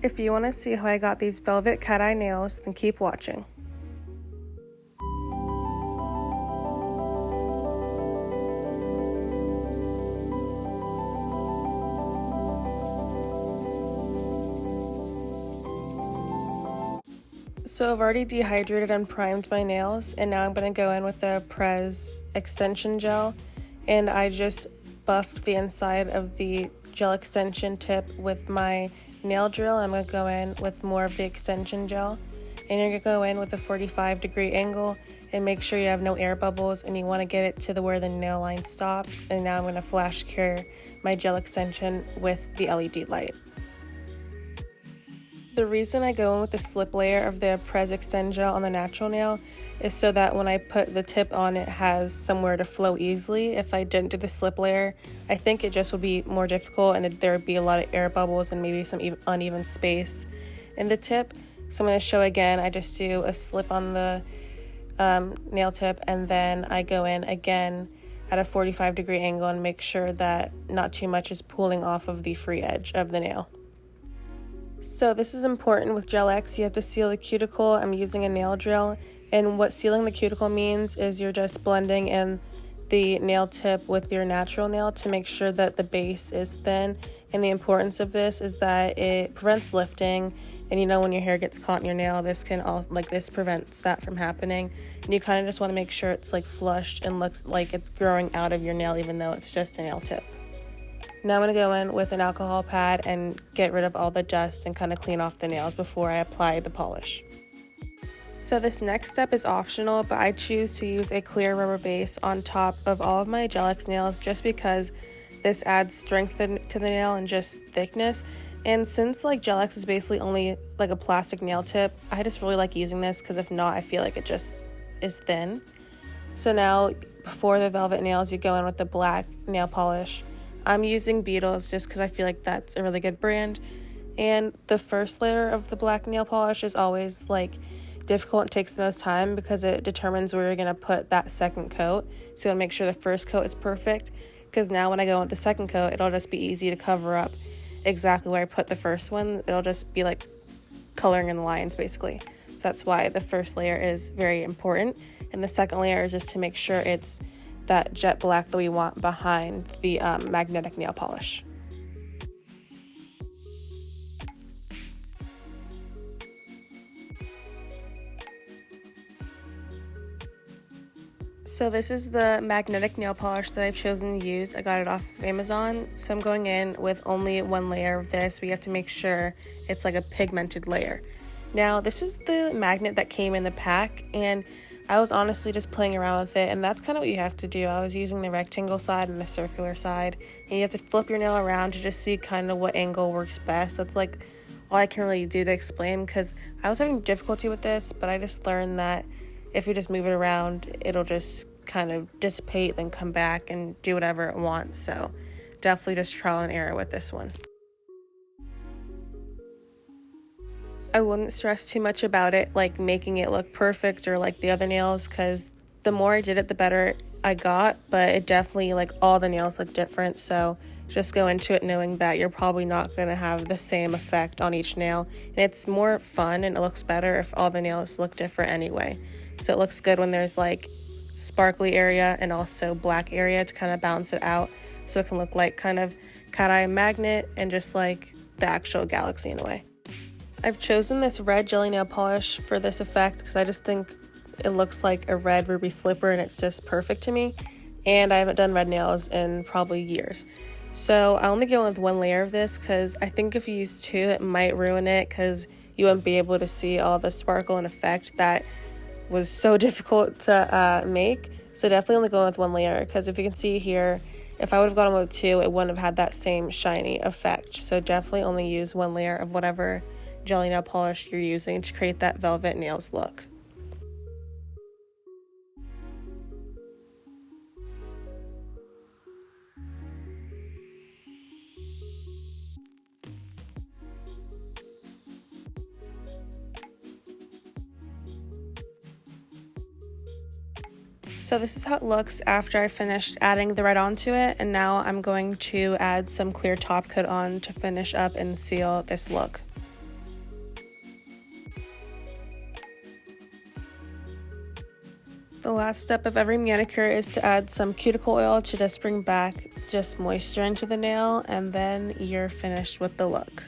If you want to see how I got these velvet cat eye nails, then keep watching. So I've already dehydrated and primed my nails, and now I'm going to go in with the Prez extension gel, and I just buffed the inside of the gel extension tip with my nail drill. I'm going to go in with more of the extension gel, and you're going to go in with a 45-degree angle and make sure you have no air bubbles, and you want to get it to where the nail line stops. And now I'm going to flash cure my gel extension with the LED light. The reason I go in with the slip layer of the Prez Extend Gel on the natural nail is so that when I put the tip on, it has somewhere to flow easily. If I didn't do the slip layer, I think it just would be more difficult, and there would be a lot of air bubbles and maybe some uneven space in the tip. So I'm going to show again. I just do a slip on the nail tip, and then I go in again at a 45-degree angle and make sure that not too much is pulling off of the free edge of the nail. So this is important with Gel X. You have to seal the cuticle. I'm using a nail drill, and what sealing the cuticle means is you're just blending in the nail tip with your natural nail to make sure that the base is thin. And the importance of this is that it prevents lifting, and you know when your hair gets caught in your nail, this can also, this prevents that from happening. And you kind of just want to make sure it's flushed and looks like it's growing out of your nail even though it's just a nail tip. Now I'm going to go in with an alcohol pad and get rid of all the dust and kind of clean off the nails before I apply the polish. So this next step is optional, but I choose to use a clear rubber base on top of all of my Gel X nails just because this adds strength to the nail and just thickness. And since Gel X is basically only a plastic nail tip, I just really like using this because if not, I feel like it just is thin. So now before the velvet nails, you go in with the black nail polish. I'm using Beetles just because I feel like that's a really good brand. And the first layer of the black nail polish is always difficult and takes the most time because it determines where you're going to put that second coat. So you'll make sure the first coat is perfect, because now when I go with the second coat, it'll just be easy to cover up exactly where I put the first one. It'll just be coloring in the lines basically. So that's why the first layer is very important. And the second layer is just to make sure it's that jet black that we want behind the magnetic nail polish. So this is the magnetic nail polish that I've chosen to use. I got it off of Amazon. So I'm going in with only one layer of this. We have to make sure it's a pigmented layer. Now this is the magnet that came in the pack, and I was honestly just playing around with it, and that's kind of what you have to do. I was using the rectangle side and the circular side, and you have to flip your nail around to just see kind of what angle works best. That's all I can really do to explain, because I was having difficulty with this, but I just learned that if you just move it around, it'll just kind of dissipate, then come back and do whatever it wants. So definitely just trial and error with this one. I wouldn't stress too much about it, making it look perfect or the other nails, because the more I did it, the better I got, but it definitely, all the nails look different, so just go into it knowing that you're probably not going to have the same effect on each nail, and it's more fun and it looks better if all the nails look different anyway. So it looks good when there's sparkly area and also black area to kind of balance it out, so it can look kind of cat eye magnet and just the actual galaxy in a way. I've chosen this red jelly nail polish for this effect because I just think it looks like a red ruby slipper and it's just perfect to me, and I haven't done red nails in probably years. So I only go with one layer of this because I think if you use two it might ruin it, because you won't be able to see all the sparkle and effect that was so difficult to make. So definitely only go with one layer, because if you can see here, if I would have gone with two, it wouldn't have had that same shiny effect. So definitely only use one layer of whatever jelly nail polish you're using to create that velvet nails look. So this is how it looks after I finished adding the red onto it, and now I'm going to add some clear top coat on to finish up and seal this look. The last step of every manicure is to add some cuticle oil to just bring back just moisture into the nail, and then you're finished with the look.